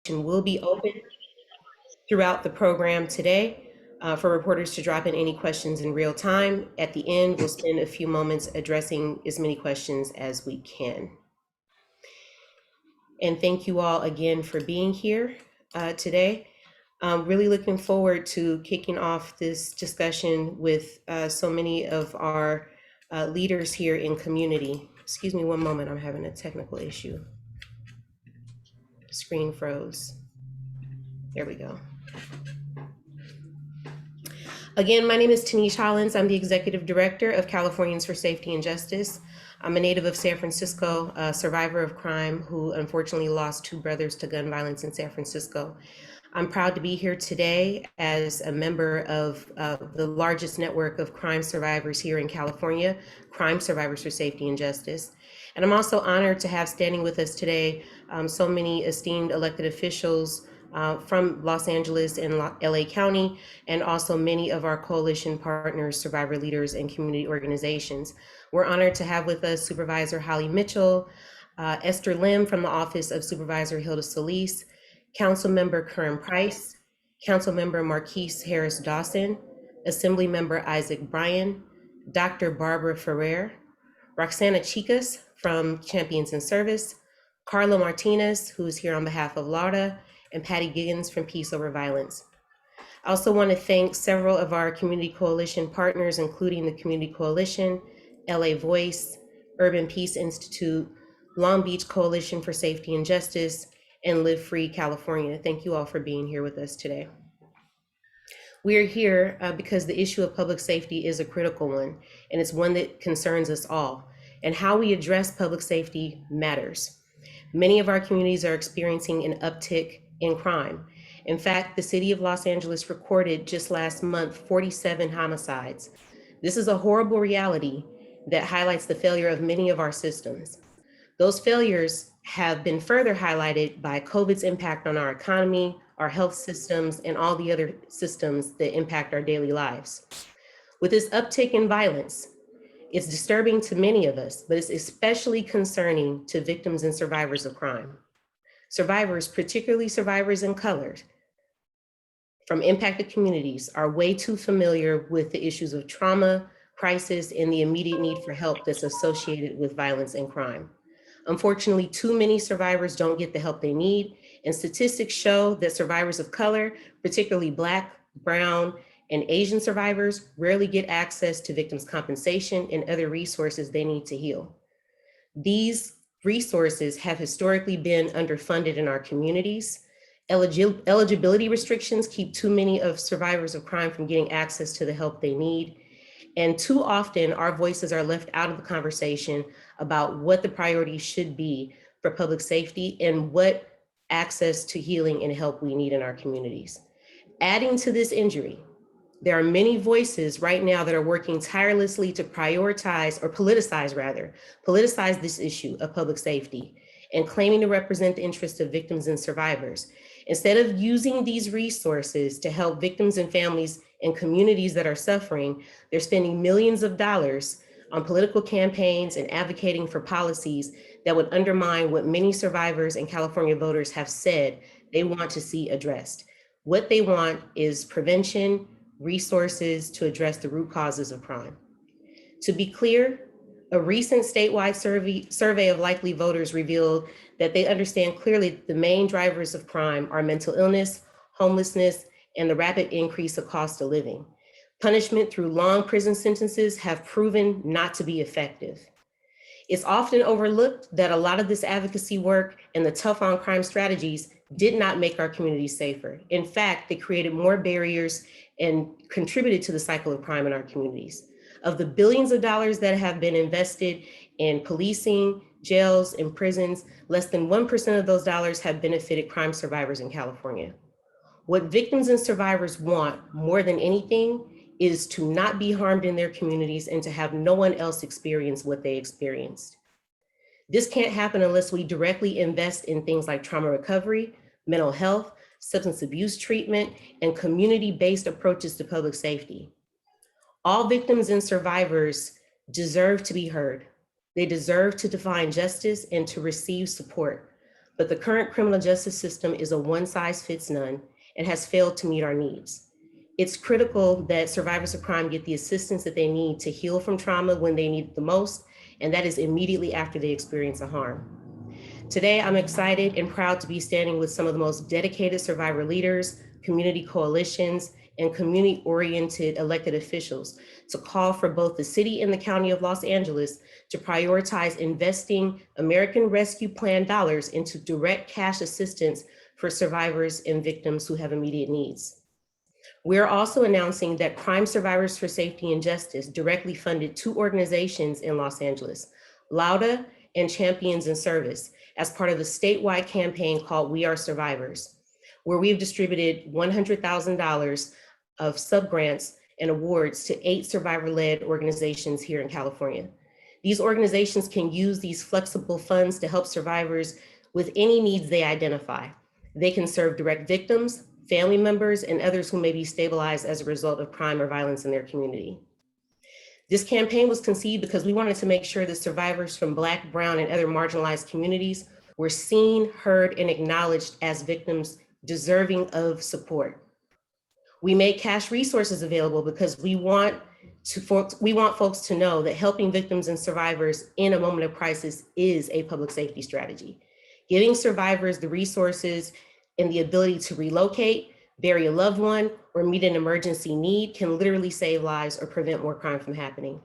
will be open throughout the program today for reporters to drop in any questions in real time. At the end, we'll spend a few moments addressing as many questions as we can. And thank you all again for being here today. I'm really looking forward to kicking off this discussion with so many of our leaders here in community. Excuse me one moment, I'm having a technical issue. Screen froze. There we go. Again, my name is Tanish Hollins. I'm the Executive Director of Californians for Safety and Justice. I'm a native of San Francisco, a survivor of crime who unfortunately lost two brothers to gun violence in San Francisco. I'm proud to be here today as a member of the largest network of crime survivors here in California, Crime Survivors for Safety and Justice. And I'm also honored to have standing with us today so many esteemed elected officials from Los Angeles and LA County, and also many of our coalition partners, survivor leaders, and community organizations. We're honored to have with us Supervisor Holly Mitchell, Esther Lim from the Office of Supervisor Hilda Solis, Councilmember Curran Price, Councilmember Marquise Harris Dawson, Assemblymember Isaac Bryan, Dr. Barbara Ferrer, Roxana Chicas from Champions in Service, Carla Martinez, who is here on behalf of Laura, and Patty Giggins from Peace Over Violence. I also want to thank several of our community coalition partners, including the Community Coalition, LA Voice, Urban Peace Institute, Long Beach Coalition for Safety and Justice, and Live Free California. Thank you all for being here with us today. We are here because the issue of public safety is a critical one, and it's one that concerns us all. And how we address public safety matters. Many of our communities are experiencing an uptick in crime. In fact, the city of Los Angeles recorded just last month 47 homicides. This is a horrible reality that highlights the failure of many of our systems. Those failures have been further highlighted by COVID's impact on our economy, our health systems, and all the other systems that impact our daily lives. With this uptick in violence, it's disturbing to many of us, but it's especially concerning to victims and survivors of crime. Survivors, particularly survivors in color from impacted communities, are way too familiar with the issues of trauma, crisis, and the immediate need for help that's associated with violence and crime. Unfortunately, too many survivors don't get the help they need, and statistics show that survivors of color, particularly Black, Brown, and Asian survivors, rarely get access to victims' compensation and other resources they need to heal. These resources have historically been underfunded in our communities. Eligibility restrictions keep too many of survivors of crime from getting access to the help they need. And too often, our voices are left out of the conversation about what the priorities should be for public safety and what access to healing and help we need in our communities. Adding to this injury, there are many voices right now that are working tirelessly to prioritize, or politicize this issue of public safety and claiming to represent the interests of victims and survivors. Instead of using these resources to help victims and families and communities that are suffering, they're spending millions of dollars on political campaigns and advocating for policies that would undermine what many survivors and California voters have said they want to see addressed. What they want is prevention, resources to address the root causes of crime. To be clear, a recent statewide survey of likely voters revealed that they understand clearly that the main drivers of crime are mental illness, homelessness, and the rapid increase of cost of living. Punishment through long prison sentences have proven not to be effective. It's often overlooked that a lot of this advocacy work and the tough on crime strategies did not make our communities safer. In fact, they created more barriers and contributed to the cycle of crime in our communities. Of the billions of dollars that have been invested in policing, jails, and prisons, less than 1% of those dollars have benefited crime survivors in California. What victims and survivors want more than anything is to not be harmed in their communities and to have no one else experience what they experienced. This can't happen unless we directly invest in things like trauma recovery, mental health, substance abuse treatment, and community-based approaches to public safety. All victims and survivors deserve to be heard. They deserve to define justice and to receive support. but the current criminal justice system is a one-size-fits-none and has failed to meet our needs. It's critical that survivors of crime get the assistance that they need to heal from trauma when they need it the most, and that is immediately after they experience a harm. Today, I'm excited and proud to be standing with some of the most dedicated survivor leaders, community coalitions, and community-oriented elected officials to call for both the city and the county of Los Angeles to prioritize investing American Rescue Plan dollars into direct cash assistance for survivors and victims who have immediate needs. We're also announcing that Crime Survivors for Safety and Justice directly funded 2 organizations in Los Angeles, Lauda and Champions in Service, as part of the statewide campaign called We Are Survivors, where we've distributed $100,000 of subgrants and awards to 8 survivor-led organizations here in California. These organizations can use these flexible funds to help survivors with any needs they identify. They can serve direct victims, family members, and others who may be stabilized as a result of crime or violence in their community. This campaign was conceived because we wanted to make sure that survivors from Black, Brown, and other marginalized communities were seen, heard, and acknowledged as victims deserving of support. We made cash resources available because we want folks to know that helping victims and survivors in a moment of crisis is a public safety strategy. Giving survivors the resources and the ability to relocate, bury a loved one, or meet an emergency need can literally save lives or prevent more crime from happening.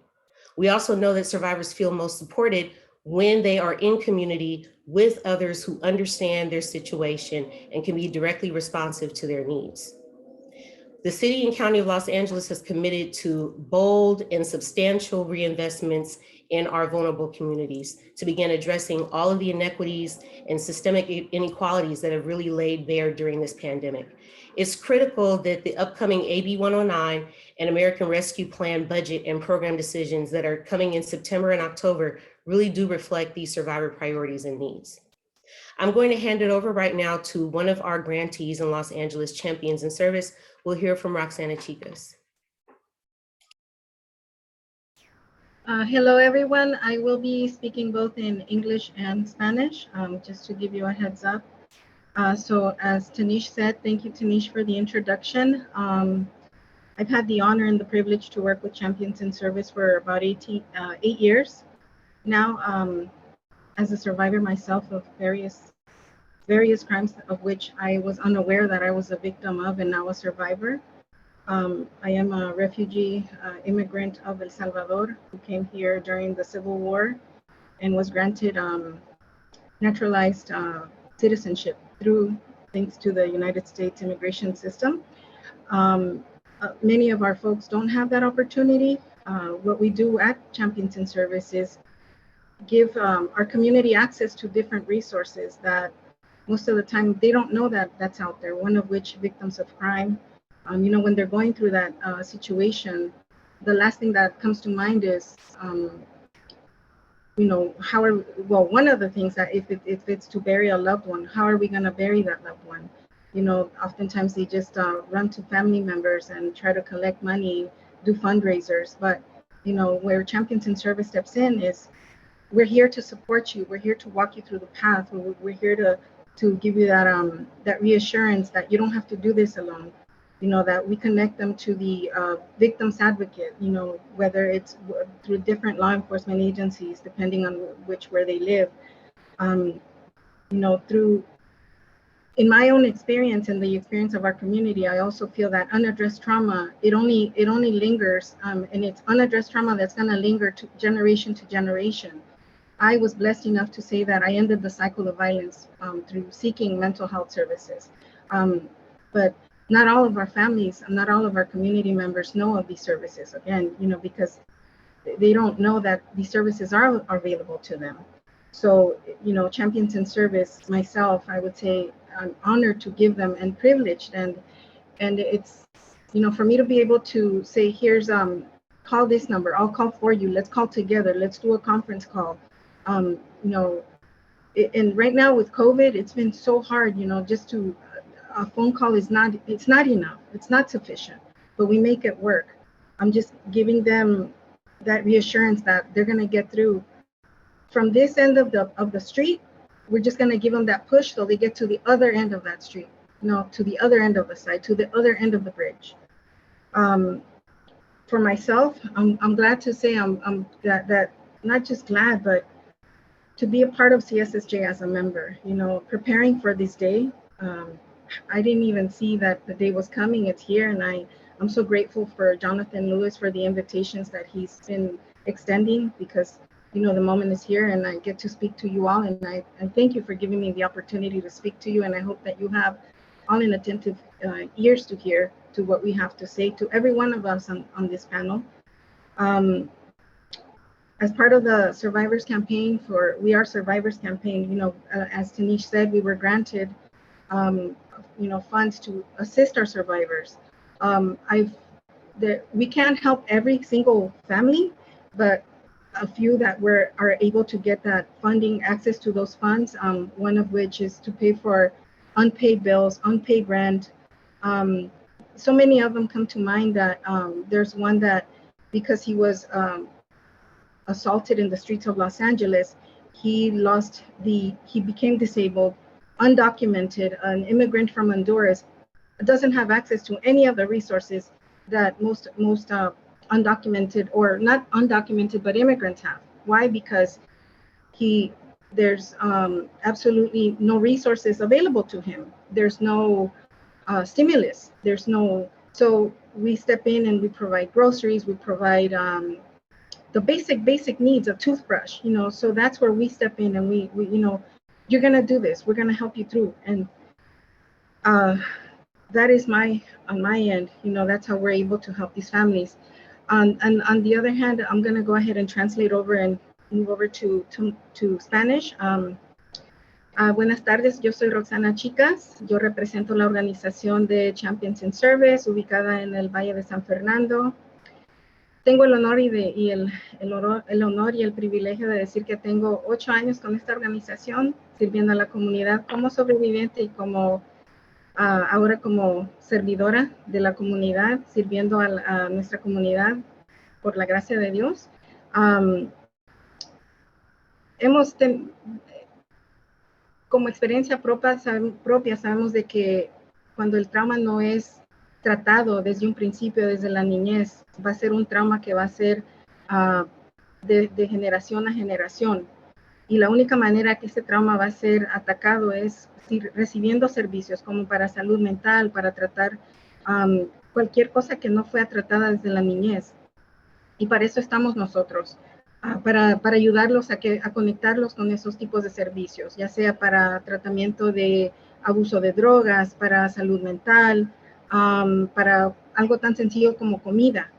We also know that survivors feel most supported when they are in community with others who understand their situation and can be directly responsive to their needs. The City and County of Los Angeles has committed to bold and substantial reinvestments in our vulnerable communities to begin addressing all of the inequities and systemic inequalities that have really laid bare during this pandemic. It's critical that the upcoming AB 109 and American Rescue Plan budget and program decisions that are coming in September and October really do reflect these survivor priorities and needs. I'm going to hand it over right now to one of our grantees in Los Angeles, Champions in Service. We'll hear from Roxana Chicas. Hello, everyone. I will be speaking both in English and Spanish, just to give you a heads up. So as Tanish said, thank you, Tanish, for the introduction. I've had the honor and the privilege to work with Champions in Service for about 8 years now, as a survivor myself of various crimes of which I was unaware that I was a victim of and now a survivor. I am a refugee immigrant of El Salvador who came here during the Civil War and was granted naturalized citizenship thanks to the United States immigration system. Many of our folks don't have that opportunity. What we do at Champions in Service is give our community access to different resources that most of the time they don't know that that's out there, one of which victims of crime. When they're going through that situation, the last thing that comes to mind is, one of the things that if it's to bury a loved one, how are we going to bury that loved one? Oftentimes they just run to family members and try to collect money, do fundraisers. But, where Champions in Service steps in is, we're here to support you. We're here to walk you through the path. We're here to give you that reassurance that you don't have to do this alone. That we connect them to the victims advocate, whether it's through different law enforcement agencies, depending on where they live. In my own experience and the experience of our community, I also feel that unaddressed trauma, it only lingers, and it's unaddressed trauma that's gonna linger to generation. I was blessed enough to say that I ended the cycle of violence through seeking mental health services. But not all of our families, not all of our community members know of these services, again, because they don't know that these services are available to them. So, Champions in Service, myself, I would say I'm honored to give them and privileged. And it's, for me to be able to say, here's, call this number, I'll call for you, let's call together, let's do a conference call. And right now with COVID, it's been so hard, just to, a phone call it's not enough, it's not sufficient, but we make it work. I'm just giving them that reassurance that they're gonna get through from this end of the street we're just going to give them that push so they get to the other end of that street, to the other end of the side, to the other end of the bridge. For myself, I'm glad to say I'm that not just glad, but to be a part of CSSJ as a member, preparing for this day. I didn't even see that the day was coming. It's here, and I'm so grateful for Jonathan Lewis for the invitations that he's been extending, because the moment is here and I get to speak to you all, and I thank you for giving me the opportunity to speak to you, and I hope that you have all in attentive ears to hear to what we have to say to every one of us on this panel. As part of the Survivors Campaign We Are Survivors campaign, as Tanish said, we were granted funds to assist our survivors. We can't help every single family, but a few that are able to get that funding, access to those funds, one of which is to pay for unpaid bills, unpaid rent. So many of them come to mind that there's one that, because he was assaulted in the streets of Los Angeles, he became disabled, undocumented, an immigrant from Honduras, doesn't have access to any of the resources that most undocumented, or not undocumented, but immigrants have. Why? Because there's absolutely no resources available to him. There's no stimulus. So we step in and we provide groceries, we provide the basic needs, of toothbrush, so that's where we step in, and we you're gonna do this, we're gonna help you through. And that is on my end, that's how we're able to help these families. And on the other hand, I'm gonna go ahead and translate over and move over to Spanish. Buenas tardes, yo soy Roxana Chicas, yo represento la organización de Champions in Service, ubicada en el Valle de San Fernando. Tengo el honor y el privilegio de decir que tengo 8 años con esta organización, sirviendo a la comunidad como sobreviviente y ahora como servidora de la comunidad, sirviendo a nuestra comunidad por la gracia de Dios. Como experiencia propia sabemos de que cuando el trauma no es tratado desde un principio, desde la niñez, va a ser un trauma que va a ser de generación a generación. Y la única manera que ese trauma va a ser atacado es recibiendo servicios como para salud mental, para tratar cualquier cosa que no fue tratada desde la niñez. Y para eso estamos nosotros, para ayudarlos a conectarlos con esos tipos de servicios, ya sea para tratamiento de abuso de drogas, para salud mental, para algo tan sencillo como comida.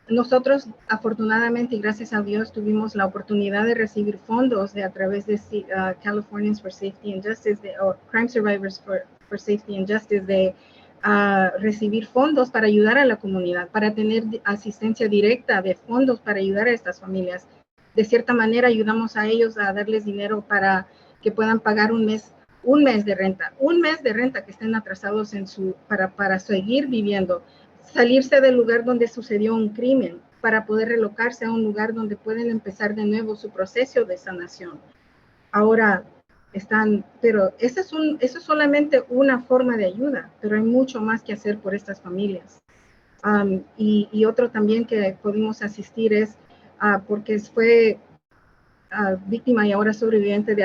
Nosotros, afortunadamente y gracias a Dios, tuvimos la oportunidad de recibir fondos a través de Californians for Safety and Justice, o Crime Survivors for Safety and Justice, de recibir fondos para ayudar a la comunidad, para tener asistencia directa de fondos para ayudar a estas familias. De cierta manera, ayudamos a ellos a darles dinero para que puedan pagar un mes de renta que estén atrasados para seguir viviendo, salirse del lugar donde sucedió un crimen, para poder relocarse a un lugar donde pueden empezar de nuevo su proceso de sanación. Ahora pero eso es solamente una forma de ayuda, pero hay mucho más que hacer por estas familias. Y otro también que pudimos asistir es porque fue víctima y ahora sobreviviente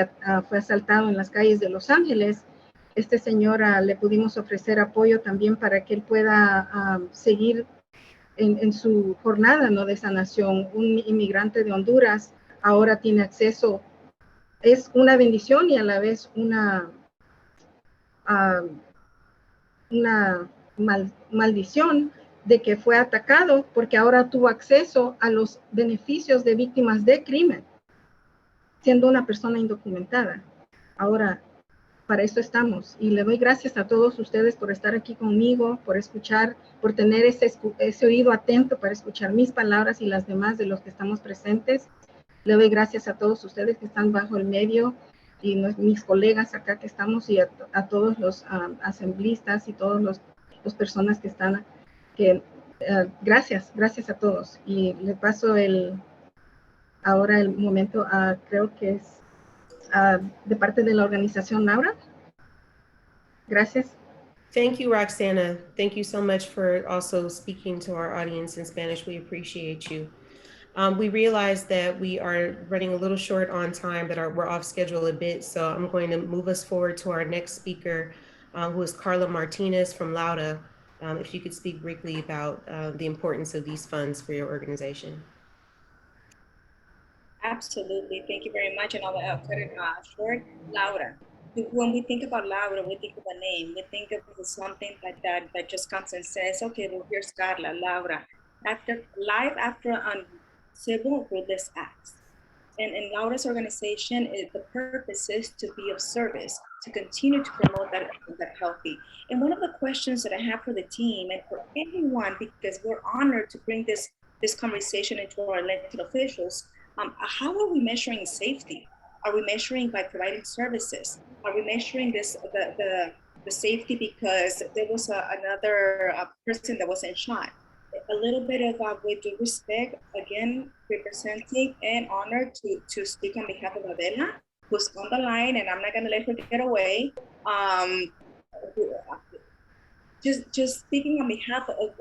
fue asaltado en las calles de Los Ángeles. Este señor le pudimos ofrecer apoyo también para que él pueda seguir en su jornada, ¿no?, de sanación. Un inmigrante de Honduras ahora tiene acceso. Es una bendición y a la vez una maldición de que fue atacado, porque ahora tuvo acceso a los beneficios de víctimas de crimen, siendo una persona indocumentada. Ahora, para eso estamos. Y le doy gracias a todos ustedes por estar aquí conmigo, por escuchar, por tener ese oído atento para escuchar mis palabras y las demás de los que estamos presentes. Le doy gracias a todos ustedes que están bajo el medio y mis colegas acá que estamos, y a todos los asambleístas y todas las personas que están. Gracias a todos. Y le paso ahora el momento creo que es de parte de la organización Laura. Gracias. Thank you, Roxana. Thank you so much for also speaking to our audience in Spanish. We appreciate you. We realize that we are running a little short on time, but we're off schedule a bit. So I'm going to move us forward to our next speaker, who is Carla Martinez from Lauda. If you could speak briefly about the importance of these funds for your organization. Absolutely. Thank you very much. And I'll cut it short. Laura. When we think about Laura, we think of a name. We think of something like that just comes and says, okay, well, here's Carla, Laura. After civil ruthless acts. And in Laura's organization, the purpose is to be of service, to continue to promote that healthy. And one of the questions that I have for the team and for everyone, because we're honored to bring this conversation into our elected officials, how are we measuring safety? Are we measuring by providing services? Are we measuring the safety because there was another person that wasn't shot? A little bit of, with due respect, again, representing and honored to speak on behalf of Adela, who's on the line, and I'm not gonna let her get away. Just speaking on behalf of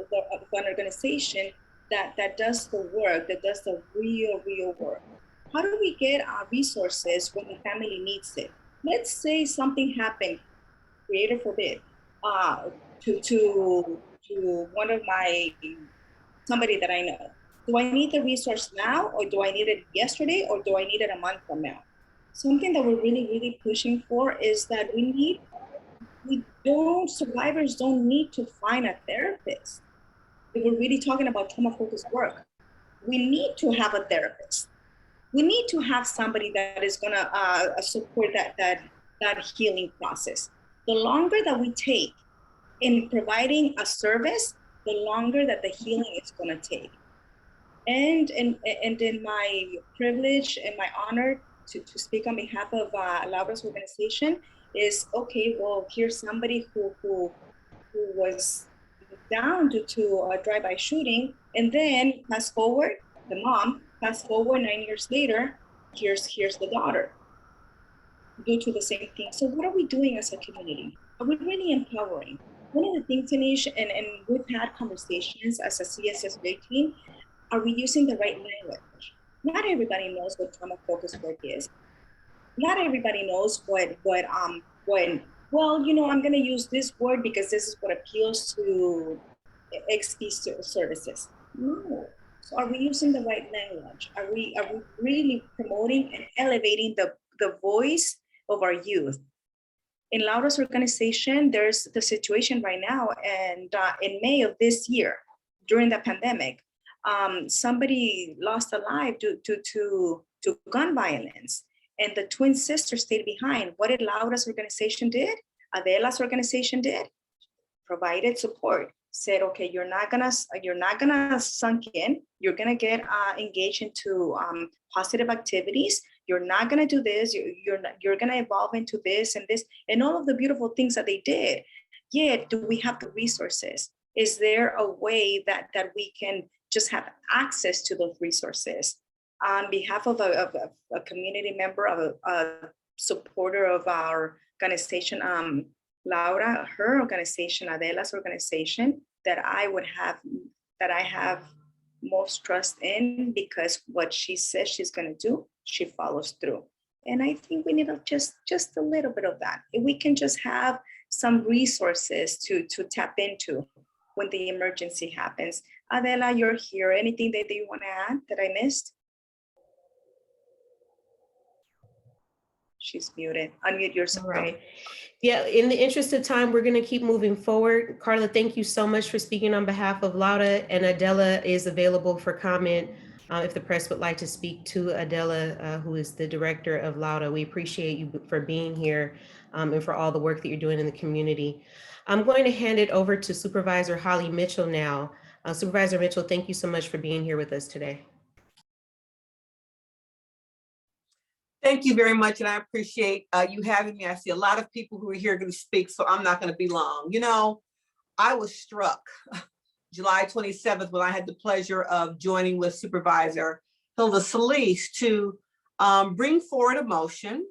an organization that does the work, that does the real work. How do we get our resources when the family needs it? Let's say something happened, creator forbid, to one of somebody that I know. Do I need the resource now, or do I need it yesterday, or do I need it a month from now? Something that we're really pushing for is that survivors don't need to find a therapist. If we're really talking about trauma-focused work, we need to have a therapist. We need to have somebody that is gonna support that healing process. The longer that we take in providing a service, the longer that the healing is gonna take. And in my privilege and my honor to speak on behalf of Laura's organization is, okay, well, here's somebody who was down due to a drive-by shooting, and then fast forward, the mom, fast forward 9 years later, here's the daughter due to the same thing. So what are we doing as a community? Are we really empowering? One of the things, Anish, and we've had conversations as a CSSJ team, are we using the right language? Not everybody knows what trauma-focused work is. Not everybody knows what well, you know, I'm gonna use this word because this is what appeals to XP services. No. So are we using the right language? Are we really promoting and elevating the voice of our youth? In Laura's organization, there's the situation right now, and in May of this year, during the pandemic, somebody lost a life due to gun violence, and the twin sisters stayed behind. What did Laura's organization did? Adela's organization did? Provided support. Said, okay, you're not gonna sunk in. You're gonna get engaged into positive activities. You're not gonna do this. You're gonna evolve into this and this and all of the beautiful things that they did. Yet, do we have the resources? Is there a way that we can just have access to those resources? On behalf of a community member, of a supporter of our organization, Laura, her organization, Adela's organization, that I have most trust in, because what she says she's going to do, she follows through. And I think we need just a little bit of that. If we can just have some resources to tap into when the emergency happens. Adela, you're here. Anything that you want to add that I missed? She's muted. Unmute yourself. All right. Yeah, in the interest of time, we're going to keep moving forward. Carla, thank you so much for speaking on behalf of Lauda, and Adela is available for comment if the press would like to speak to Adela, who is the director of Lauda. We appreciate you for being here and for all the work that you're doing in the community. I'm going to hand it over to Supervisor Holly Mitchell now. Supervisor Mitchell, thank you so much for being here with us today. Thank you very much, and I appreciate you having me. I see a lot of people who are here going to speak, so I'm not going to be long. You know, I was struck July 27th when I had the pleasure of joining with Supervisor Hilda Solis to bring forward a motion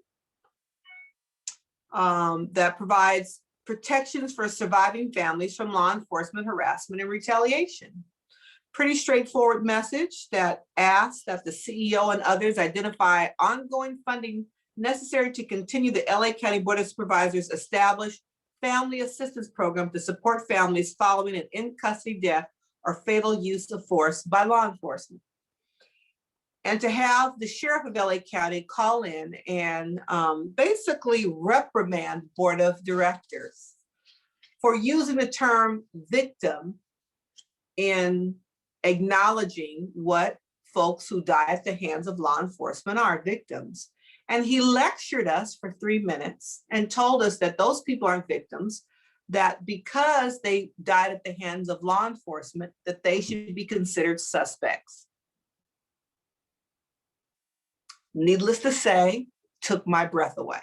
that provides protections for surviving families from law enforcement harassment and retaliation. Pretty straightforward message that asks that the CEO and others identify ongoing funding necessary to continue the LA County Board of Supervisors established family assistance program to support families following an in-custody death or fatal use of force by law enforcement. And to have the sheriff of LA County call in and basically reprimand board of directors for using the term victim in acknowledging what folks who die at the hands of law enforcement are victims. And he lectured us for 3 minutes and told us that those people aren't victims, that because they died at the hands of law enforcement, that they should be considered suspects. Needless to say, took my breath away.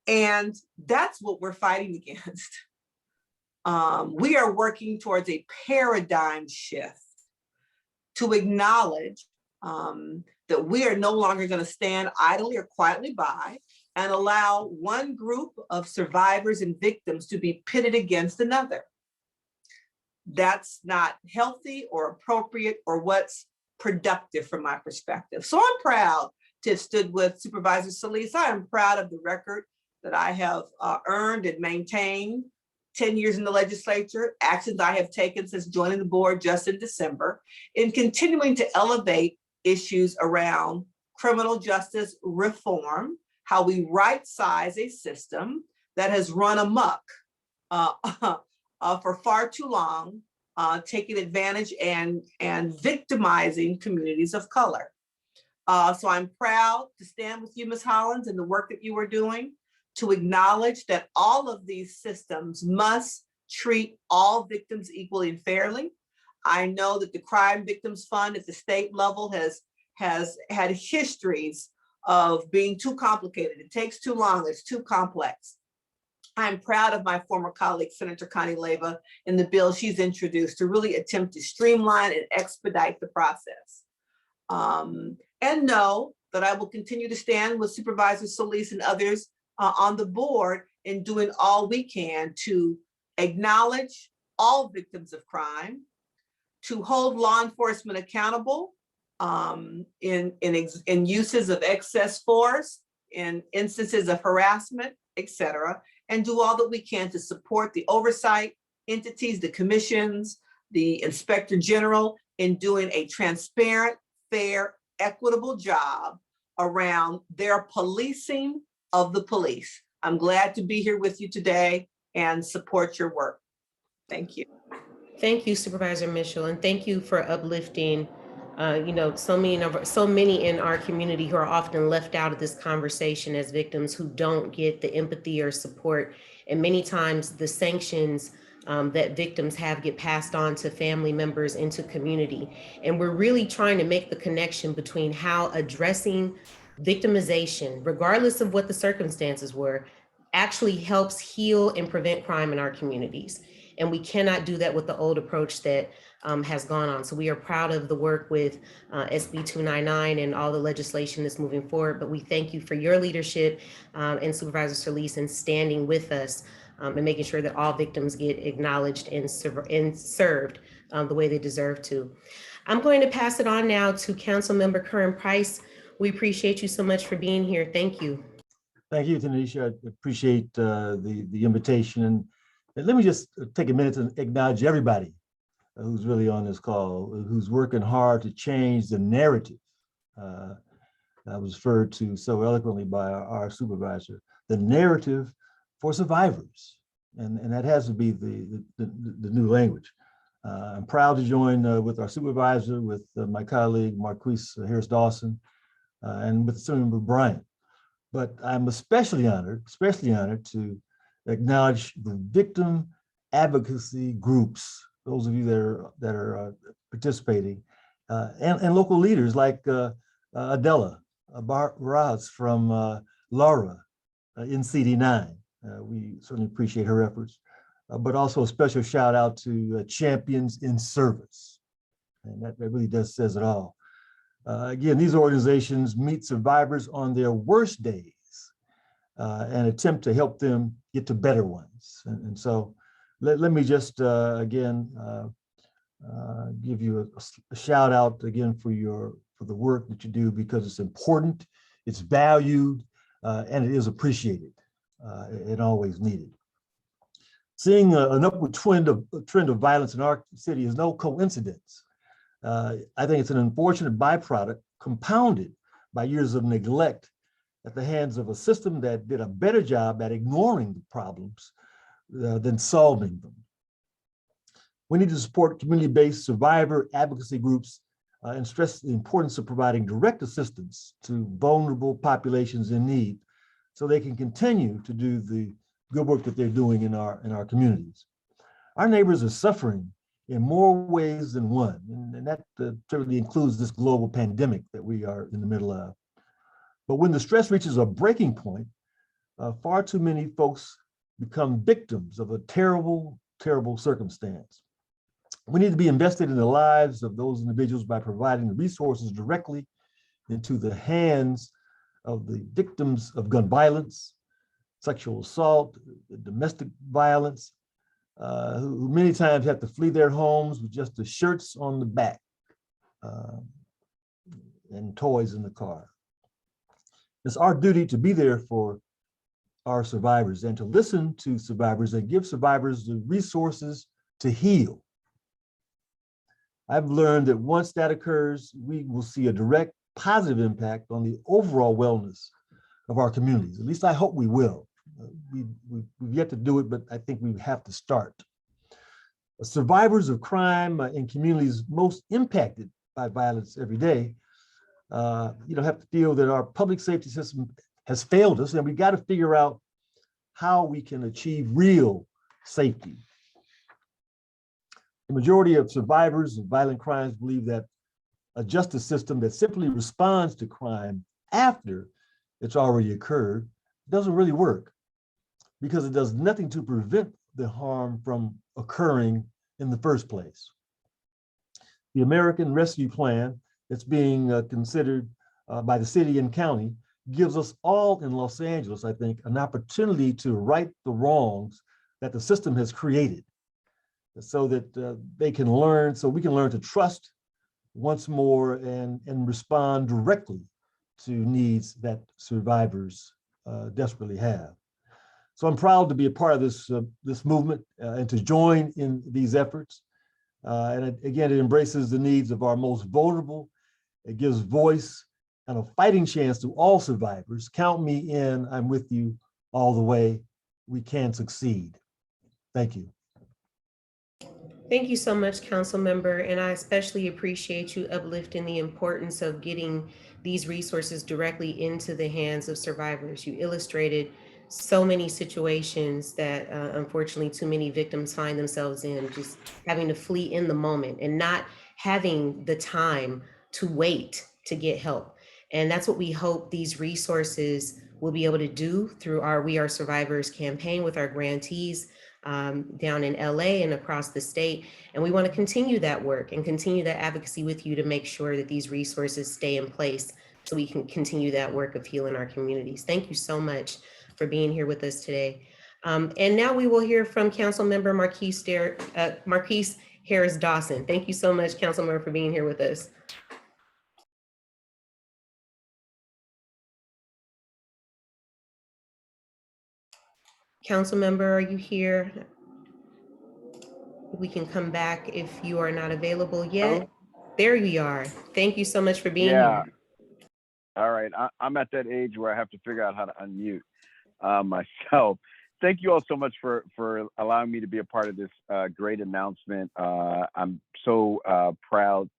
And that's what we're fighting against. We are working towards a paradigm shift to acknowledge that we are no longer going to stand idly or quietly by and allow one group of survivors and victims to be pitted against another. That's not healthy or appropriate or what's productive from my perspective. So I'm proud to have stood with Supervisor Solis. I am proud of the record that I have earned and maintained 10 years in the legislature, actions I have taken since joining the board just in December, in continuing to elevate issues around criminal justice reform, how we right-size a system that has run amok for far too long, taking advantage and victimizing communities of color. So I'm proud to stand with you, Ms. Hollins, in the work that you are doing, to acknowledge that all of these systems must treat all victims equally and fairly. I know that the Crime Victims Fund at the state level has had histories of being too complicated. It takes too long, it's too complex. I'm proud of my former colleague, Senator Connie Leyva, in the bill she's introduced to really attempt to streamline and expedite the process. And know that I will continue to stand with Supervisor Solis and others on the board in doing all we can to acknowledge all victims of crime, to hold law enforcement accountable in uses of excess force, in instances of harassment, et cetera, and do all that we can to support the oversight entities, the commissions, the Inspector General in doing a transparent, fair, equitable job around their policing of the police. I'm glad to be here with you today and support your work. Thank you. Thank you, Supervisor Mitchell, and thank you for uplifting so many in our community who are often left out of this conversation as victims, who don't get the empathy or support. And many times the sanctions that victims have get passed on to family members into community. And we're really trying to make the connection between how addressing victimization, regardless of what the circumstances were, actually helps heal and prevent crime in our communities. And we cannot do that with the old approach that has gone on. So we are proud of the work with SB 299 and all the legislation that's moving forward. But we thank you for your leadership and Supervisor Solis in standing with us and making sure that all victims get acknowledged and served the way they deserve to. I'm going to pass it on now to Councilmember Curran Price. We appreciate you so much for being here. Thank you. Thank you, Tanisha. I appreciate the invitation. And let me just take a minute to acknowledge everybody who's really on this call, who's working hard to change the narrative that was referred to so eloquently by our supervisor, the narrative for survivors. And that has to be the new language. I'm proud to join with our supervisor, with my colleague, Marquise Harris-Dawson, and with Senator Bryant. But I'm especially honored to acknowledge the victim advocacy groups, those of you that are participating, and local leaders like Adela Barras from Laura in CD9. We certainly appreciate her efforts, but also a special shout out to Champions in Service. And that really says it all. Again, these organizations meet survivors on their worst days and attempt to help them get to better ones. And so let me just again give you a shout out again for the work that you do, because it's important, it's valued, and it is appreciated and always needed. Seeing an upward trend of violence in our city is no coincidence. I think it's an unfortunate byproduct compounded by years of neglect at the hands of a system that did a better job at ignoring the problems than solving them. We need to support community-based survivor advocacy groups and stress the importance of providing direct assistance to vulnerable populations in need so they can continue to do the good work that they're doing in our communities. Our neighbors are suffering in more ways than one, and that certainly includes this global pandemic that we are in the middle of. But when the stress reaches a breaking point, far too many folks become victims of a terrible, terrible circumstance. We need to be invested in the lives of those individuals by providing the resources directly into the hands of the victims of gun violence, sexual assault, domestic violence, who many times have to flee their homes with just the shirts on the back and toys in the car. It's our duty to be there for our survivors and to listen to survivors and give survivors the resources to heal. I've learned that once that occurs, we will see a direct positive impact on the overall wellness of our communities. At least I hope we will. We've yet to do it, but I think we have to start. Survivors of crime in communities most impacted by violence every day, have to feel that our public safety system has failed us, and we got to figure out how we can achieve real safety. The majority of survivors of violent crimes believe that a justice system that simply responds to crime after it's already occurred doesn't really work, because it does nothing to prevent the harm from occurring in the first place. The American Rescue Plan that's being considered by the city and county gives us all in Los Angeles, I think, an opportunity to right the wrongs that the system has created, so that they can learn, so we can learn to trust once more and respond directly to needs that survivors desperately have. So I'm proud to be a part of this movement and to join in these efforts. And again, it embraces the needs of our most vulnerable. It gives voice and a fighting chance to all survivors. Count me in, I'm with you all the way. We can succeed. Thank you. Thank you so much, Council Member, and I especially appreciate you uplifting the importance of getting these resources directly into the hands of survivors. You illustrated so many situations that unfortunately too many victims find themselves in, just having to flee in the moment and not having the time to wait to get help. And that's what we hope these resources will be able to do through our We Are Survivors campaign with our grantees down in LA and across the state. And we want to continue that work and continue that advocacy with you to make sure that these resources stay in place so we can continue that work of healing our communities. Thank you so much for being here with us today. And now we will hear from Council Member Marquise Harris Dawson. Thank you so much, Council Member, for being here with us. Council Member, are you here? We can come back if you are not available yet. Oh. There you are. Thank you so much for being Yeah. here. All right. I'm at that age where I have to figure out how to unmute myself. Thank you all so much for allowing me to be a part of this great announcement. I'm so proud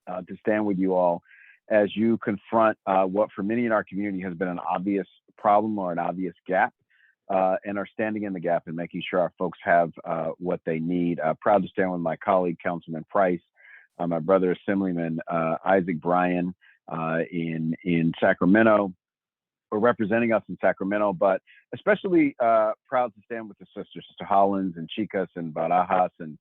to stand with you all as you confront what for many in our community has been an obvious problem or an obvious gap, and are standing in the gap and making sure our folks have what they need. Proud to stand with my colleague, Councilman Price, my brother, Assemblyman Isaac Bryan in Sacramento, or representing us in Sacramento, but especially proud to stand with the sisters, Sister Hollins and Chicas and Barajas, and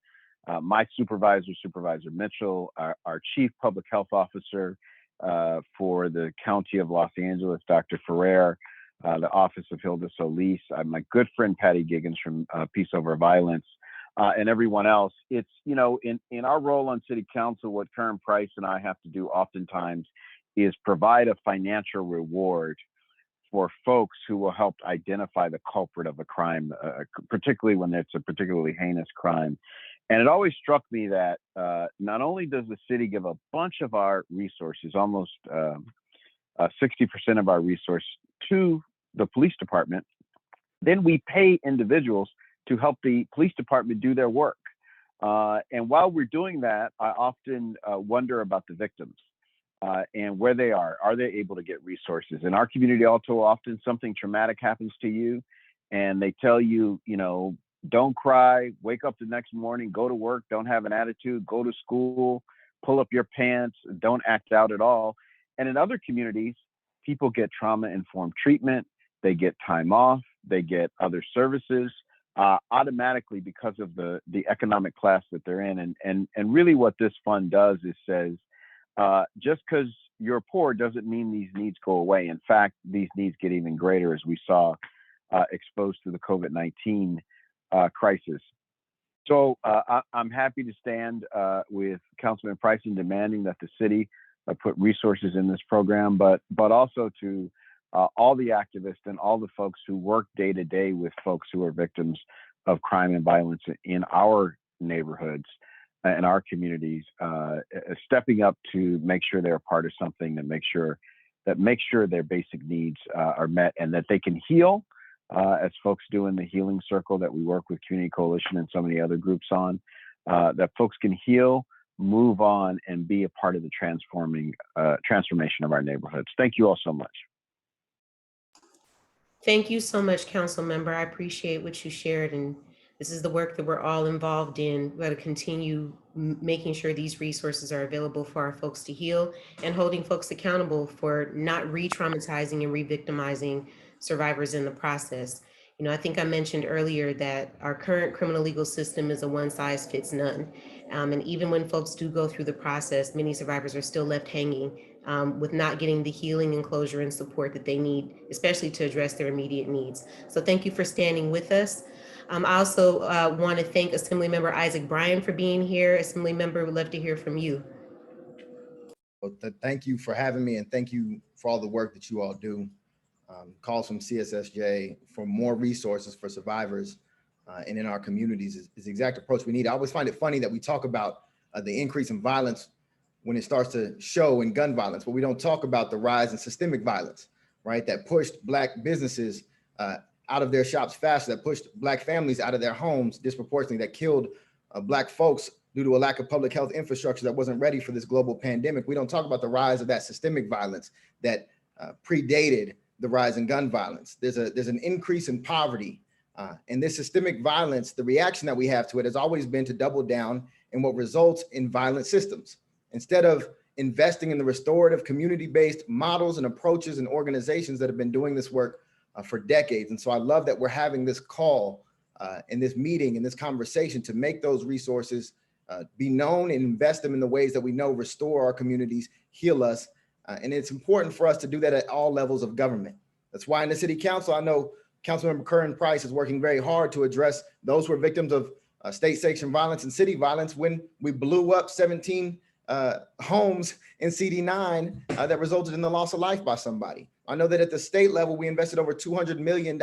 my supervisor, Supervisor Mitchell, our Chief Public Health Officer for the County of Los Angeles, Dr. Ferrer, the Office of Hilda Solis, my good friend Patty Giggins from Peace Over Violence, and everyone else. It's, you know, in our role on City Council, what Karen Price and I have to do oftentimes is provide a financial reward for folks who will help identify the culprit of a crime, particularly when it's a particularly heinous crime. And it always struck me that not only does the city give a bunch of our resources, almost 60% of our resource, to the police department, then we pay individuals to help the police department do their work. And while we're doing that, I often wonder about the victims and where they are. Are they able to get resources? In our community, also often something traumatic happens to you, and they tell you, you know, don't cry, wake up the next morning, go to work, don't have an attitude, go to school, pull up your pants, don't act out at all. And in other communities, people get trauma-informed treatment, they get time off, they get other services automatically because of the economic class that they're in. And really what this fund does is says, just because you're poor doesn't mean these needs go away. In fact, these needs get even greater, as we saw exposed to the COVID-19 crisis. So I'm happy to stand with Councilman Price in demanding that the city put resources in this program, but also to all the activists and all the folks who work day to day with folks who are victims of crime and violence in our neighborhoods and our communities, stepping up to make sure they're a part of something that makes sure their basic needs are met and that they can heal, as folks do in the healing circle that we work with Community Coalition and so many other groups on, that folks can heal, move on, and be a part of the transformation of our neighborhoods. Thank you all so much. Thank you so much, Council Member. I appreciate what you shared, and this is the work that we're all involved in. We've got to continue making sure these resources are available for our folks to heal and holding folks accountable for not re-traumatizing and re-victimizing survivors in the process. You know, I think I mentioned earlier that our current criminal legal system is a one-size-fits-none. And even when folks do go through the process, many survivors are still left hanging with not getting the healing and closure and support that they need, especially to address their immediate needs. So thank you for standing with us. I also want to thank Assemblymember Isaac Bryan for being here. Assemblymember, we'd love to hear from you. Well, thank you for having me, and thank you for all the work that you all do. Calls from CSSJ for more resources for survivors and in our communities is the exact approach we need. I always find it funny that we talk about the increase in violence when it starts to show in gun violence, but we don't talk about the rise in systemic violence, right? That pushed Black businesses out of their shops faster, that pushed Black families out of their homes disproportionately, that killed Black folks due to a lack of public health infrastructure that wasn't ready for this global pandemic. We don't talk about the rise of that systemic violence that predated the rise in gun violence. There's an increase in poverty. And this systemic violence, the reaction that we have to it has always been to double down in what results in violent systems. Instead of investing in the restorative community-based models and approaches and organizations that have been doing this work for decades. And so I love that we're having this call in this meeting, in this conversation, to make those resources be known and invest them in the ways that we know restore our communities, heal us. And it's important for us to do that at all levels of government. That's why in the City Council, I know Councilmember Karen Price is working very hard to address those who are victims of state-sanctioned violence and city violence when we blew up 17 homes in CD9 that resulted in the loss of life by somebody. I know that at the state level, we invested over $200 million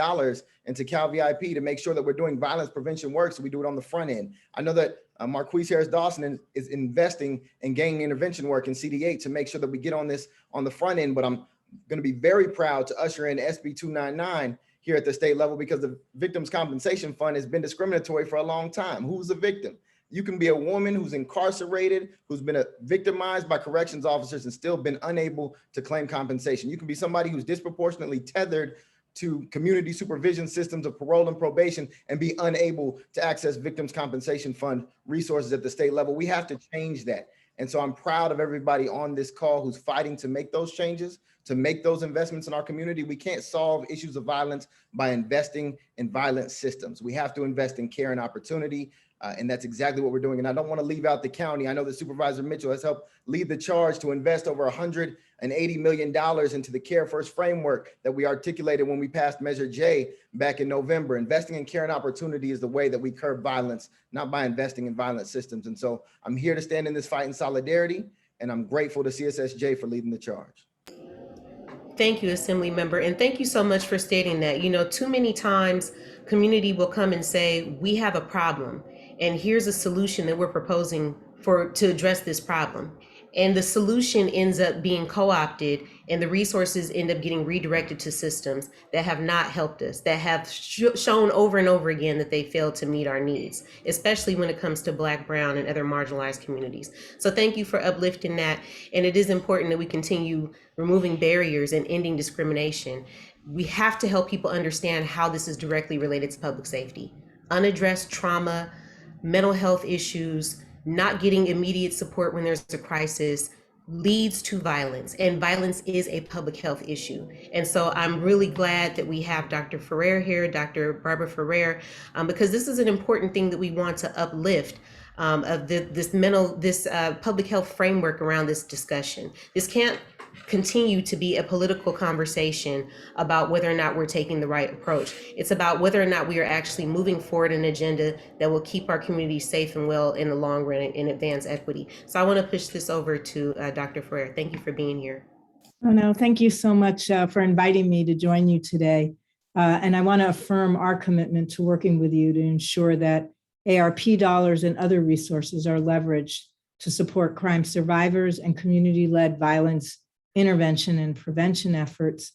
into Cal VIP to make sure that we're doing violence prevention work, so we do it on the front end. I know that Marquise Harris Dawson is investing in gang intervention work in CD8 to make sure that we get on this on the front end, but I'm going to be very proud to usher in SB 299 here at the state level, because the Victims Compensation Fund has been discriminatory for a long time. Who's a victim? You can be a woman who's incarcerated, who's been victimized by corrections officers and still been unable to claim compensation. You can be somebody who's disproportionately tethered to community supervision systems of parole and probation and be unable to access Victims Compensation Fund resources at the state level. We have to change that. And so I'm proud of everybody on this call who's fighting to make those changes to make those investments in our community. We can't solve issues of violence by investing in violent systems. We have to invest in care and opportunity. And that's exactly what we're doing. And I don't want to leave out the county. I know that Supervisor Mitchell has helped lead the charge to invest over $180 million into the Care First framework that we articulated when we passed Measure J back in November. Investing in care and opportunity is the way that we curb violence, not by investing in violent systems. And so I'm here to stand in this fight in solidarity, and I'm grateful to CSSJ for leading the charge. Thank you, Assembly Member, and thank you so much for stating that. You know, too many times community will come and say, we have a problem, and here's a solution that we're proposing to address this problem. And the solution ends up being co-opted, and the resources end up getting redirected to systems that have not helped us, that have shown over and over again that they failed to meet our needs, especially when it comes to Black, Brown, and other marginalized communities. So thank you for uplifting that. And it is important that we continue removing barriers and ending discrimination. We have to help people understand how this is directly related to public safety. Unaddressed trauma, mental health issues, not getting immediate support when there's a crisis leads to violence, and violence is a public health issue. And so I'm really glad that we have Dr. Ferrer here, Dr. Barbara Ferrer, because this is an important thing that we want to uplift of this public health framework around this discussion. This can't continue to be a political conversation about whether or not we're taking the right approach. It's about whether or not we are actually moving forward an agenda that will keep our community safe and well in the long run and advance equity. So I want to push this over to Dr. Ferrer. Thank you for being here. Oh, no, thank you so much for inviting me to join you today. And I want to affirm our commitment to working with you to ensure that ARP dollars and other resources are leveraged to support crime survivors and community-led violence intervention and prevention efforts.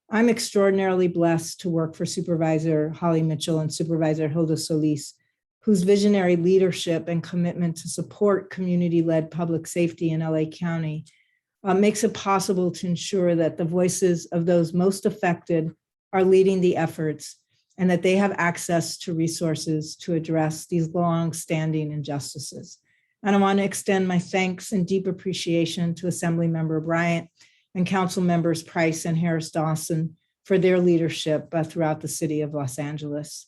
I'm extraordinarily blessed to work for Supervisor Holly Mitchell and Supervisor Hilda Solis, whose visionary leadership and commitment to support community-led public safety in LA County makes it possible to ensure that the voices of those most affected are leading the efforts and that they have access to resources to address these long-standing injustices. And I want to extend my thanks and deep appreciation to Assemblymember Bryant and Council Members Price and Harris Dawson for their leadership throughout the city of Los Angeles.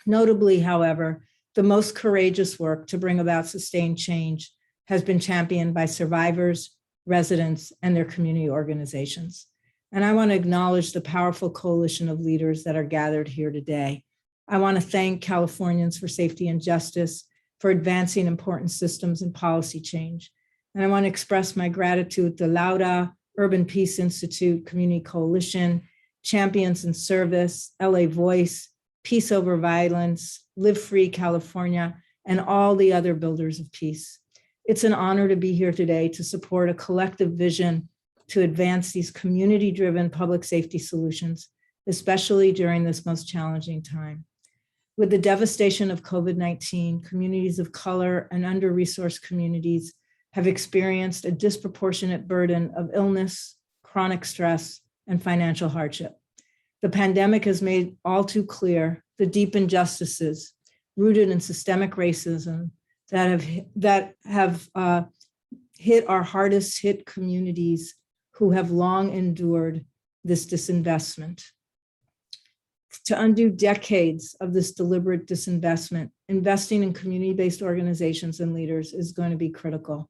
Notably, however, the most courageous work to bring about sustained change has been championed by survivors, residents, and their community organizations. And I want to acknowledge the powerful coalition of leaders that are gathered here today. I want to thank Californians for Safety and Justice for advancing important systems and policy change. And I want to express my gratitude to Lauda, Urban Peace Institute, Community Coalition, Champions in Service, LA Voice, Peace Over Violence, Live Free California, and all the other builders of peace. It's an honor to be here today to support a collective vision to advance these community-driven public safety solutions, especially during this most challenging time. With the devastation of COVID-19, communities of color and under-resourced communities have experienced a disproportionate burden of illness, chronic stress, and financial hardship. The pandemic has made all too clear the deep injustices rooted in systemic racism that have hit our hardest hit communities who have long endured this disinvestment. To undo decades of this deliberate disinvestment, investing in community-based organizations and leaders is going to be critical.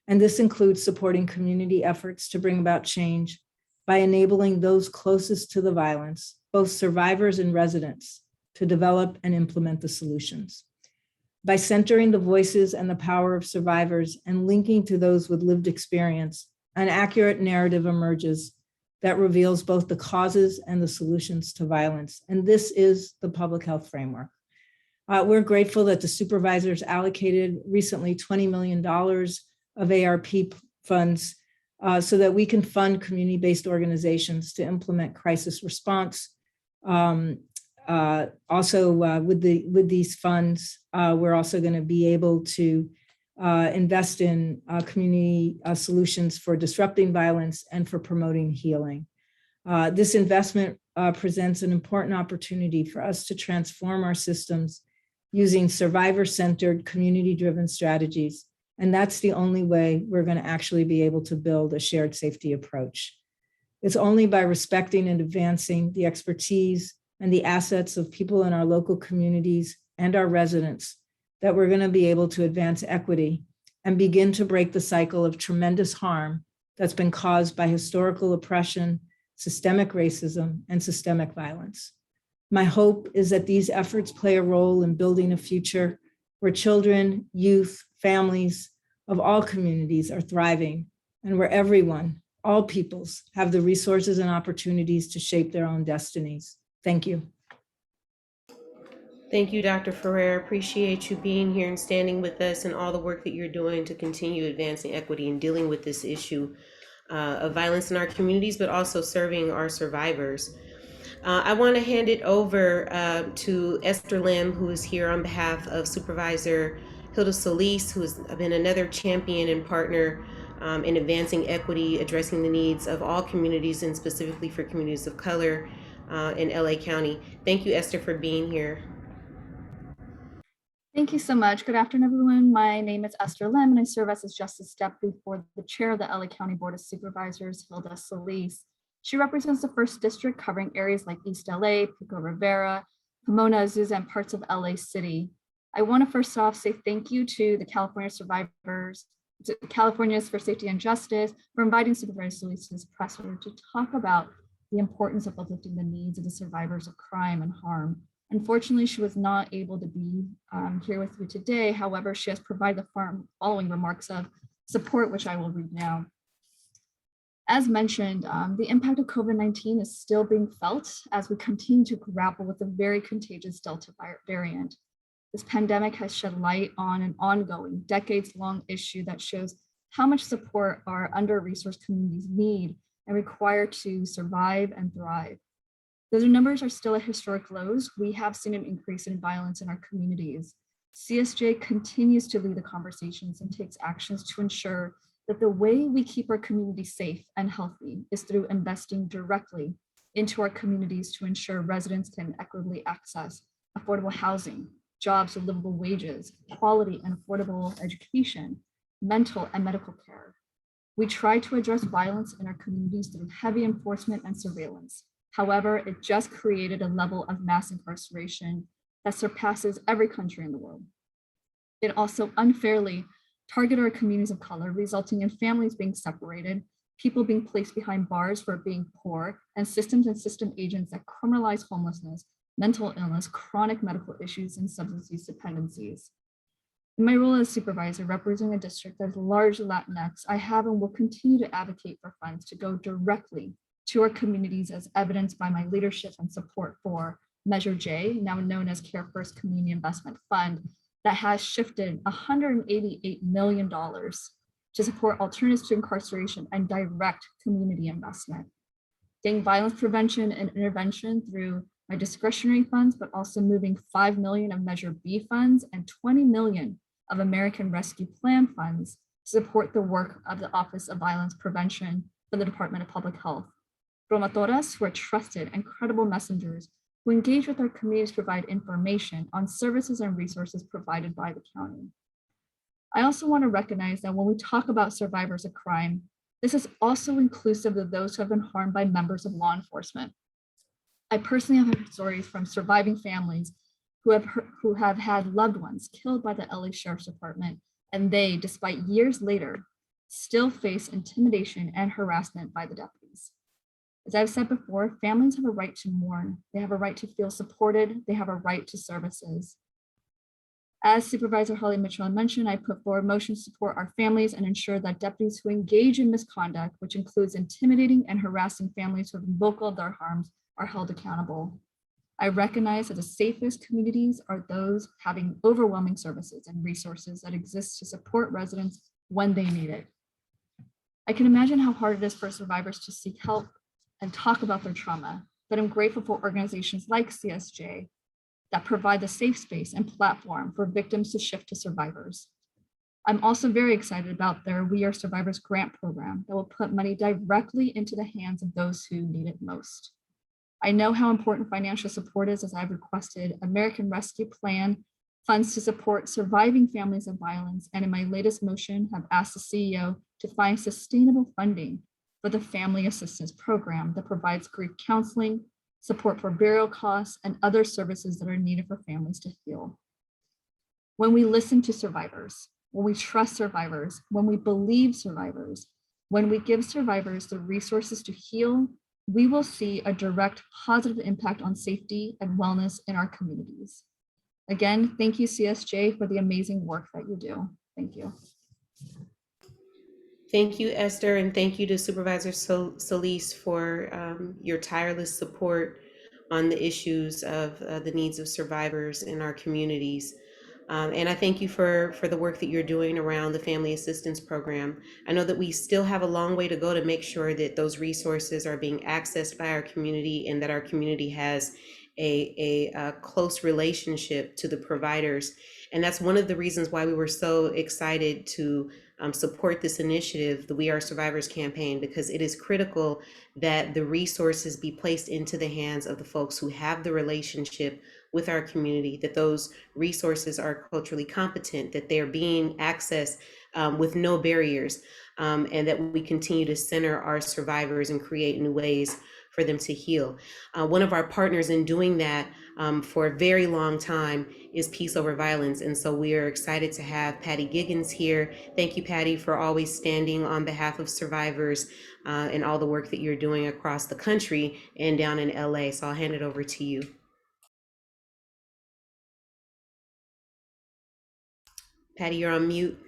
And this includes supporting community efforts to bring about change by enabling those closest to the violence, both survivors and residents, to develop and implement the solutions. By centering the voices and the power of survivors and linking to those with lived experience, an accurate narrative emerges that reveals both the causes and the solutions to violence. And this is the public health framework. We're grateful that the supervisors allocated recently $20 million of ARP funds so that we can fund community-based organizations to implement crisis response. Also, with these funds, we're also going to be able to invest in community solutions for disrupting violence and for promoting healing. This investment presents an important opportunity for us to transform our systems using survivor-centered, community-driven strategies. And that's the only way we're going to actually be able to build a shared safety approach. It's only by respecting and advancing the expertise and the assets of people in our local communities and our residents that we're going to be able to advance equity and begin to break the cycle of tremendous harm that's been caused by historical oppression, systemic racism, and systemic violence. My hope is that these efforts play a role in building a future where children, youth, families of all communities are thriving, and where everyone, all peoples, have the resources and opportunities to shape their own destinies. Thank you. Thank you, Dr. Ferrer. Appreciate you being here and standing with us and all the work that you're doing to continue advancing equity and dealing with this issue of violence in our communities, but also serving our survivors. I want to hand it over to Esther Lim, who is here on behalf of Supervisor Hilda Solis, who has been another champion and partner in advancing equity, addressing the needs of all communities, and specifically for communities of color in LA County. Thank you, Esther, for being here. Thank you so much. Good afternoon, everyone. My name is Esther Lim, and I serve as Justice Deputy for the Chair of the LA County Board of Supervisors, Hilda Solis. She represents the 1st District, covering areas like East LA, Pico Rivera, Pomona, Azusa, and parts of LA City. I want to first off say thank you to the Californians for Safety and Justice for inviting Supervisor Solis to this press room to talk about the importance of uplifting the needs of the survivors of crime and harm. Unfortunately, she was not able to be here with you today. However, she has provided the following remarks of support, which I will read now. As mentioned, the impact of COVID-19 is still being felt as we continue to grapple with the very contagious Delta variant. This pandemic has shed light on an ongoing, decades-long issue that shows how much support our under-resourced communities need and require to survive and thrive. Though the numbers are still at historic lows, we have seen an increase in violence in our communities. CSJ continues to lead the conversations and takes actions to ensure that the way we keep our communities safe and healthy is through investing directly into our communities to ensure residents can equitably access affordable housing, jobs with livable wages, quality and affordable education, mental and medical care. We try to address violence in our communities through heavy enforcement and surveillance. However, it just created a level of mass incarceration that surpasses every country in the world. It also unfairly targeted our communities of color, resulting in families being separated, people being placed behind bars for being poor, and systems and system agents that criminalize homelessness, mental illness, chronic medical issues, and substance use dependencies. In my role as supervisor representing a district that is largely Latinx, I have and will continue to advocate for funds to go directly to our communities, as evidenced by my leadership and support for Measure J, now known as Care First Community Investment Fund, that has shifted $188 million to support alternatives to incarceration and direct community investment. Gang violence prevention and intervention through my discretionary funds, but also moving $5 million of Measure B funds and $20 million of American Rescue Plan funds to support the work of the Office of Violence Prevention for the Department of Public Health. Promotoras, who are trusted and credible messengers who engage with our communities to provide information on services and resources provided by the county. I also want to recognize that when we talk about survivors of crime, this is also inclusive of those who have been harmed by members of law enforcement. I personally have heard stories from surviving families who have had loved ones killed by the LA Sheriff's Department, and they, despite years later, still face intimidation and harassment by the deputies. As I've said before, families have a right to mourn. They have a right to feel supported. They have a right to services. As Supervisor Holly Mitchell mentioned, I put forward motions to support our families and ensure that deputies who engage in misconduct, which includes intimidating and harassing families who have been vocal of their harms, are held accountable. I recognize that the safest communities are those having overwhelming services and resources that exist to support residents when they need it. I can imagine how hard it is for survivors to seek help and talk about their trauma, but I'm grateful for organizations like CSJ that provide the safe space and platform for victims to shift to survivors. I'm also very excited about their We Are Survivors grant program that will put money directly into the hands of those who need it most. I know how important financial support is, as I've requested American Rescue Plan funds to support surviving families of violence, and in my latest motion have asked the CEO to find sustainable funding for the Family Assistance Program that provides grief counseling, support for burial costs, and other services that are needed for families to heal. When we listen to survivors, when we trust survivors, when we believe survivors, when we give survivors the resources to heal, we will see a direct positive impact on safety and wellness in our communities. Again, thank you, CSJ, for the amazing work that you do. Thank you. Thank you, Esther, and thank you to Supervisor Solis for your tireless support on the issues of the needs of survivors in our communities. And I thank you for the work that you're doing around the Family Assistance Program. I know that we still have a long way to go to make sure that those resources are being accessed by our community and that our community has a close relationship to the providers. And that's one of the reasons why we were so excited to support this initiative, the We Are Survivors campaign, because it is critical that the resources be placed into the hands of the folks who have the relationship with our community, that those resources are culturally competent, that they're being accessed with no barriers, and that we continue to center our survivors and create new ways for them to heal. One of our partners in doing that for a very long time is Peace Over Violence. And so we are excited to have Patty Giggins here. Thank you, Patty, for always standing on behalf of survivors and all the work that you're doing across the country and down in LA. So I'll hand it over to you. Patty, you're on mute.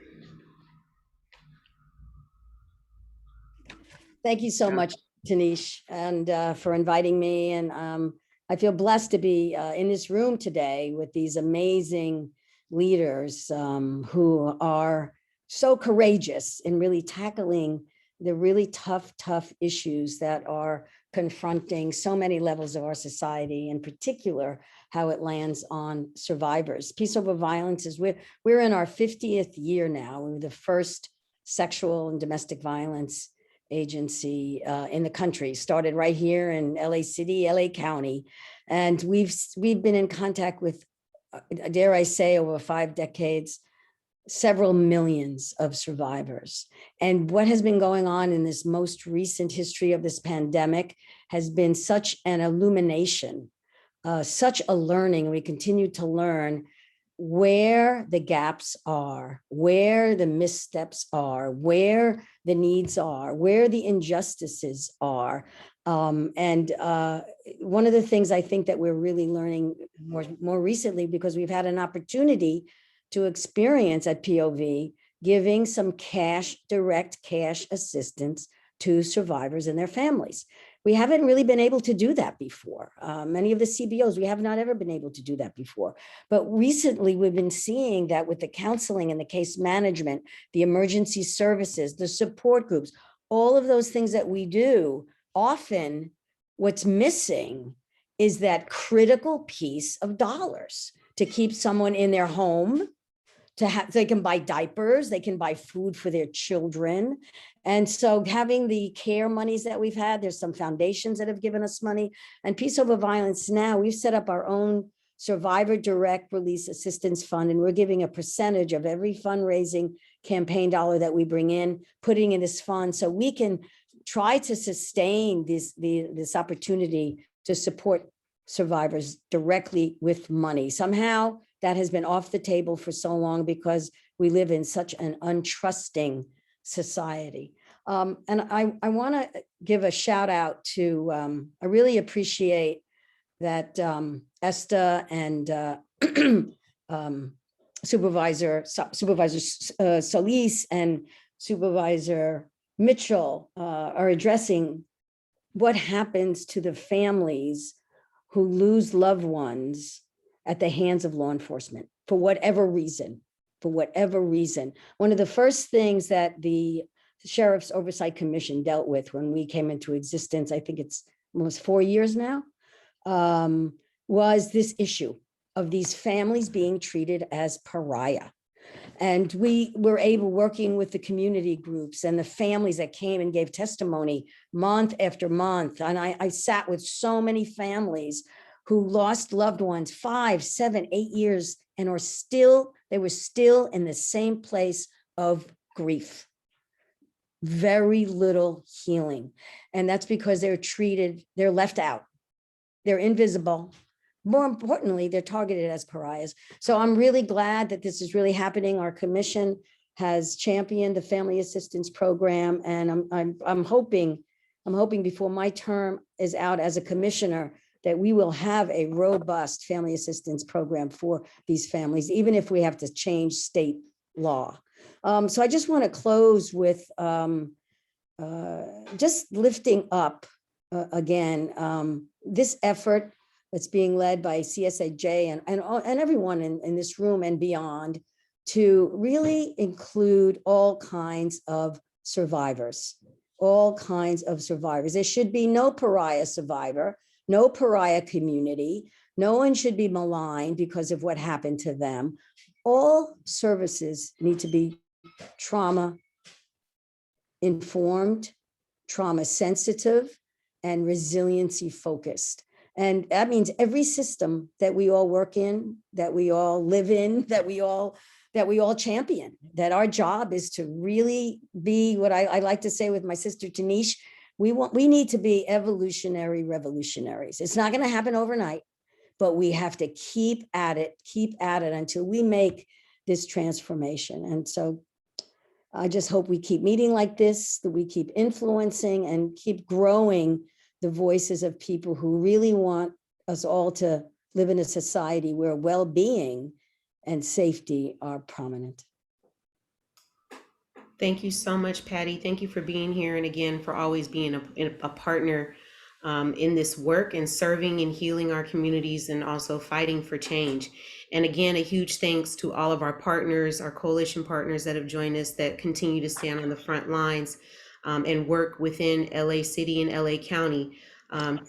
Thank you so much, Tanish, and for inviting me. And I feel blessed to be in this room today with these amazing leaders who are so courageous in really tackling the really tough issues that are confronting so many levels of our society, in particular, how it lands on survivors. Peace Over Violence is, we're in our 50th year now. We were the first sexual and domestic violence agency in the country, started right here in LA City, LA County. And we've been in contact with, dare I say, over 5 decades, several millions of survivors. And what has been going on in this most recent history of this pandemic has been such an illumination, such a learning. We continue to learn where the gaps are, where the missteps are, where the needs are, where the injustices are. And one of the things I think that we're really learning more recently, because we've had an opportunity to experience at POV, giving some direct cash assistance to survivors and their families. We haven't really been able to do that before. Many of the CBOs, we have not ever been able to do that before. But recently we've been seeing that with the counseling and the case management, the emergency services, the support groups, all of those things that we do, often what's missing is that critical piece of dollars to keep someone in their home, they can buy diapers, they can buy food for their children. And so having the care monies that we've had, there's some foundations that have given us money. And Peace Over Violence now, we've set up our own Survivor Direct Release Assistance Fund, and we're giving a percentage of every fundraising campaign dollar that we bring in, putting in this fund so we can try to sustain this opportunity to support survivors directly with money. Somehow that has been off the table for so long because we live in such an untrusting society. And I want to give a shout out to, I really appreciate that Esther and Supervisor Solis and Supervisor Mitchell are addressing what happens to the families who lose loved ones at the hands of law enforcement for whatever reason. One of the first things that the Sheriff's Oversight Commission dealt with when we came into existence, I think it's almost 4 years now, was this issue of these families being treated as pariah. And we were working with the community groups and the families that came and gave testimony month after month. And I sat with so many families who lost loved ones 5, 7, 8 years and they were still in the same place of grief. very little healing. And that's because they're left out. They're invisible. More importantly, they're targeted as pariahs. So I'm really glad that this is really happening. Our commission has championed the family assistance program, and I'm hoping before my term is out as a commissioner that we will have a robust family assistance program for these families, even if we have to change state law. So I just want to close with just lifting up again this effort that's being led by CSAJ and everyone in this room and beyond, to really include all kinds of survivors, all kinds of survivors. There should be no pariah survivor, no pariah community. No one should be maligned because of what happened to them. All services need to be trauma informed, trauma sensitive, and resiliency focused. And that means every system that we all work in, that we all live in, that we all champion, that our job is to really be what I like to say with my sister Tanish, we need to be evolutionary revolutionaries. It's not going to happen overnight, but we have to keep at it until we make this transformation. And so I just hope we keep meeting like this, that we keep influencing and keep growing the voices of people who really want us all to live in a society where well-being and safety are prominent. Thank you so much, Patty. Thank you for being here, and again, for always being a partner in this work and serving and healing our communities and also fighting for change. And again, a huge thanks to all of our partners, our coalition partners that have joined us, that continue to stand on the front lines and work within LA City and LA County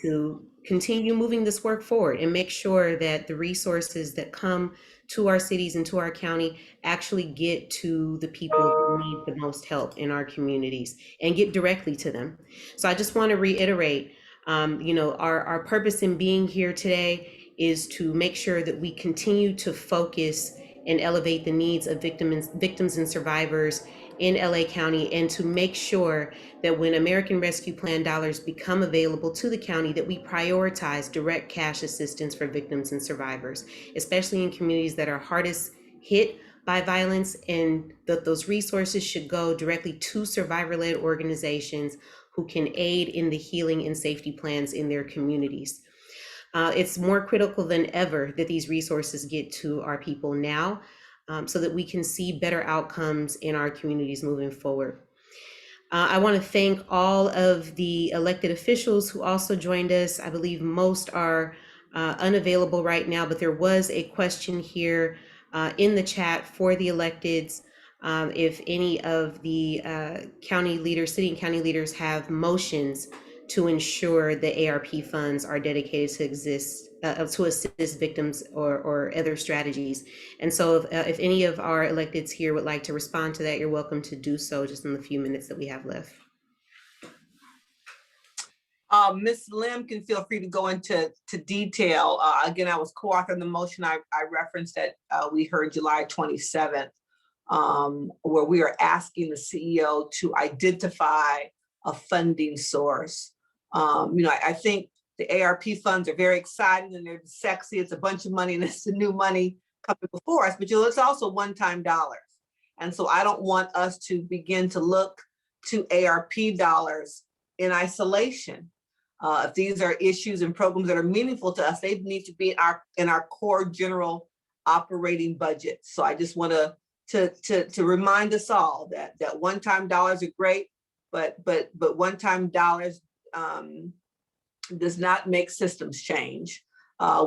to continue moving this work forward and make sure that the resources that come to our cities and to our county actually get to the people who need the most help in our communities and get directly to them. So I just want to reiterate, our purpose in being here today is to make sure that we continue to focus and elevate the needs of victims and survivors in LA County, and to make sure that when American Rescue Plan dollars become available to the county, that we prioritize direct cash assistance for victims and survivors, especially in communities that are hardest hit by violence, and that those resources should go directly to survivor-led organizations who can aid in the healing and safety plans in their communities. It's more critical than ever that these resources get to our people now, so that we can see better outcomes in our communities moving forward. I want to thank all of the elected officials who also joined us. I believe most are unavailable right now, but there was a question here in the chat for the electeds. If any of the county leaders, city and county leaders, have motions to ensure the ARP funds are dedicated to assist victims or other strategies. And so if any of our electeds here would like to respond to that, you're welcome to do so just in the few minutes that we have left. Ms. Lim can feel free to go into detail. Again, I was co-authoring the motion I referenced that we heard July 27th, where we are asking the CEO to identify a funding source. I think the ARP funds are very exciting and they're sexy. It's a bunch of money and it's the new money coming before us, but it's also one-time dollars. And so I don't want us to begin to look to ARP dollars in isolation. If these are issues and programs that are meaningful to us, they need to be in our core general operating budget. So I just want to remind us all that one-time dollars are great, but one-time dollars does not make systems change.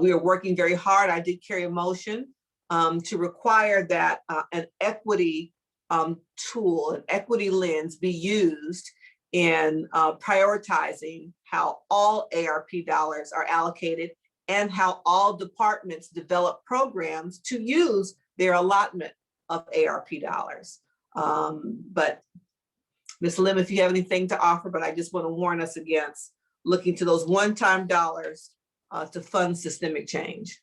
We are working very hard. I did carry a motion to require that an equity tool, an equity lens be used in prioritizing how all ARP dollars are allocated and how all departments develop programs to use their allotment of ARP dollars. But Ms. Lim, if you have anything to offer, but I just want to warn us against looking to those one-time dollars to fund systemic change.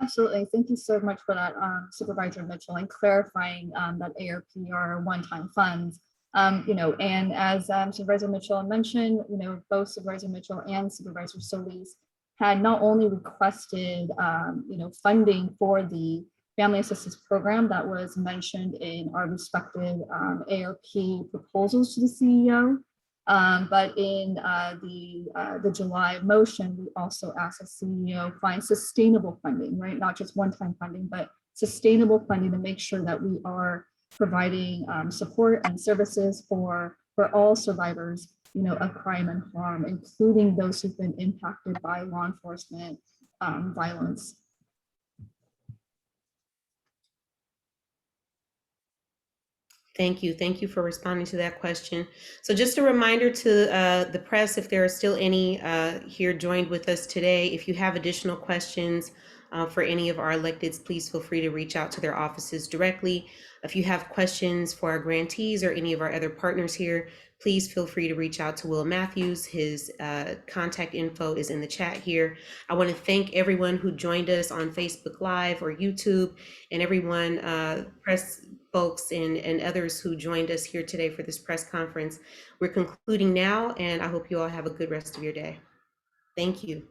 Absolutely. Thank you so much for that, Supervisor Mitchell, and clarifying that ARP are one-time funds. And as Supervisor Mitchell mentioned, both Supervisor Mitchell and Supervisor Solis had not only requested, funding for the family assistance program that was mentioned in our respective ARP proposals to the CEO, but in the July motion, we also asked the CEO find sustainable funding, right? Not just one-time funding, but sustainable funding to make sure that we are providing support and services for all survivors, of crime and harm, including those who've been impacted by law enforcement violence. Thank you. Thank you for responding to that question. So just a reminder to the press, if there are still any here joined with us today, if you have additional questions for any of our electeds, please feel free to reach out to their offices directly. If you have questions for our grantees or any of our other partners here, please feel free to reach out to Will Matthews. His contact info is in the chat here. I want to thank everyone who joined us on Facebook Live or YouTube, and everyone, press folks and others who joined us here today for this press conference. We're concluding now, and I hope you all have a good rest of your day. Thank you.